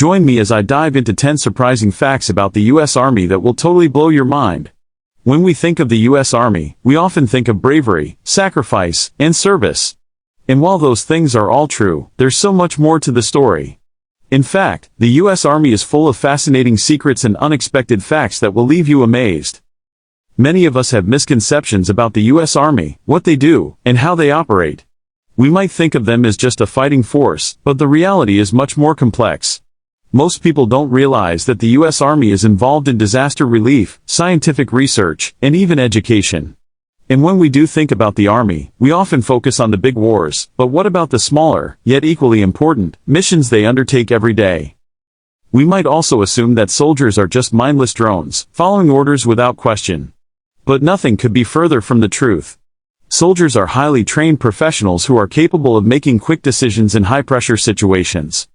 Join me as I dive into 10 surprising facts about the U.S. Army that will totally blow your mind. When we think of the U.S. Army, we often think of bravery, sacrifice, and service. And while those things are all true, there's so much more to the story. In fact, the U.S. Army is full of fascinating secrets and unexpected facts that will leave you amazed. Many of us have misconceptions about the U.S. Army, what they do, and how they operate. We might think of them as just a fighting force, but the reality is much more complex. Most people don't realize that the U.S. Army is involved in disaster relief, scientific research, and even education. And when we do think about the Army, we often focus on the big wars, but what about the smaller, yet equally important, missions they undertake every day? We might also assume that soldiers are just mindless drones, following orders without question. But nothing could be further from the truth. Soldiers are highly trained professionals who are capable of making quick decisions in high-pressure situations.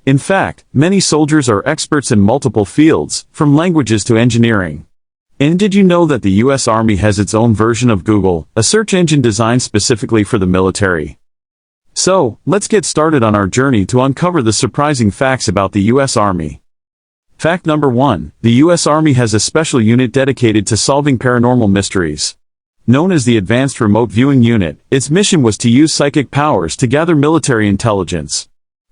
In fact, many soldiers are experts in multiple fields, from languages to engineering. And did you know that the U.S. Army has its own version of Google, a search engine designed specifically for the military? So, let's get started on our journey to uncover the surprising facts about the U.S. Army. Fact number 1, the U.S. Army has a special unit dedicated to solving paranormal mysteries. Known as the Advanced Remote Viewing Unit, its mission was to use psychic powers to gather military intelligence.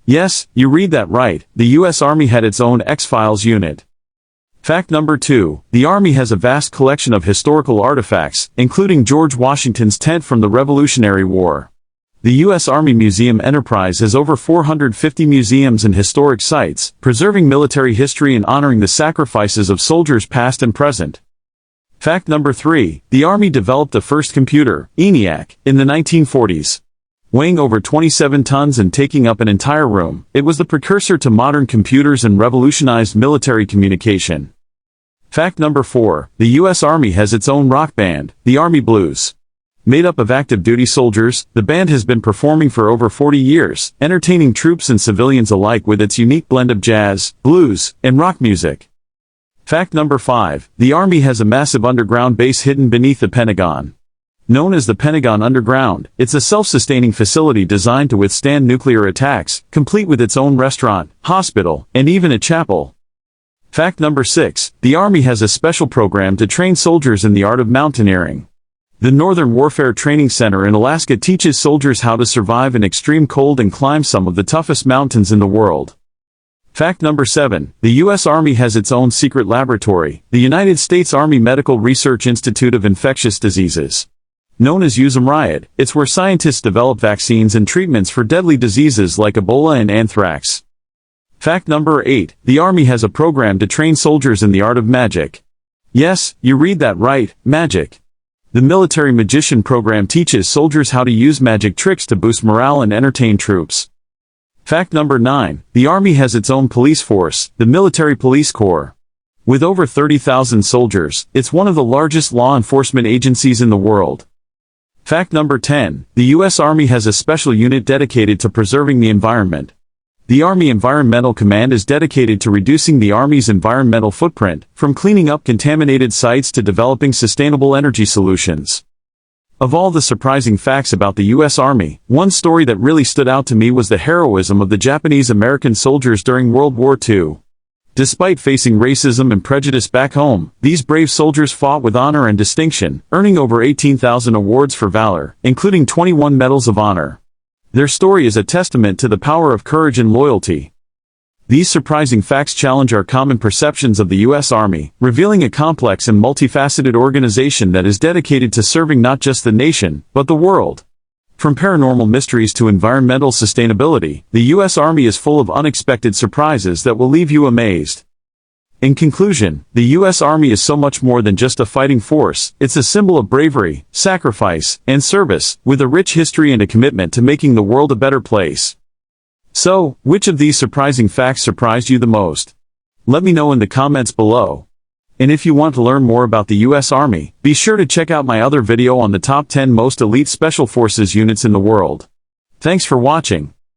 Yes, you read that right, the U.S. Army had its own X-Files unit. Fact number 2, the Army has a vast collection of historical artifacts, including George Washington's tent from the Revolutionary War. The U.S. Army Museum Enterprise has over 450 museums and historic sites, preserving military history and honoring the sacrifices of soldiers past and present. Fact number 3, the Army developed the first computer, ENIAC, in the 1940s. Weighing over 27 tons and taking up an entire room, it was the precursor to modern computers and revolutionized military communication. Fact number 4, the U.S. Army has its own rock band, the Army Blues. Made up of active-duty soldiers, the band has been performing for over 40 years, entertaining troops and civilians alike with its unique blend of jazz, blues, and rock music. Fact number 5, the Army has a massive underground base hidden beneath the Pentagon. Known as the Pentagon Underground, it's a self-sustaining facility designed to withstand nuclear attacks, complete with its own restaurant, hospital, and even a chapel. Fact number 6, the Army has a special program to train soldiers in the art of mountaineering. The Northern Warfare Training Center in Alaska teaches soldiers how to survive in extreme cold and climb some of the toughest mountains in the world. Fact number 7, the U.S. Army has its own secret laboratory, the United States Army Medical Research Institute of Infectious Diseases. Known as USAMRIAD, it's where scientists develop vaccines and treatments for deadly diseases like Ebola and anthrax. Fact number 8, the Army has a program to train soldiers in the art of magic. Yes, you read that right, magic. The military magician program teaches soldiers how to use magic tricks to boost morale and entertain troops. Fact number 9, the Army has its own police force, the Military Police Corps. With over 30,000 soldiers, it's one of the largest law enforcement agencies in the world. Fact number 10, the U.S. Army has a special unit dedicated to preserving the environment. The Army Environmental Command is dedicated to reducing the Army's environmental footprint, from cleaning up contaminated sites to developing sustainable energy solutions. Of all the surprising facts about the U.S. Army, one story that really stood out to me was the heroism of the Japanese-American soldiers during World War II. Despite facing racism and prejudice back home, these brave soldiers fought with honor and distinction, earning over 18,000 awards for valor, including 21 medals of honor. Their story is a testament to the power of courage and loyalty. These surprising facts challenge our common perceptions of the U.S. Army, revealing a complex and multifaceted organization that is dedicated to serving not just the nation, but the world. From paranormal mysteries to environmental sustainability, the U.S. Army is full of unexpected surprises that will leave you amazed. In conclusion, the U.S. Army is so much more than just a fighting force, it's a symbol of bravery, sacrifice, and service, with a rich history and a commitment to making the world a better place. So, which of these surprising facts surprised you the most? Let me know in the comments below. And if you want to learn more about the U.S. Army, be sure to check out my other video on the top 10 most elite special forces units in the world. Thanks for watching.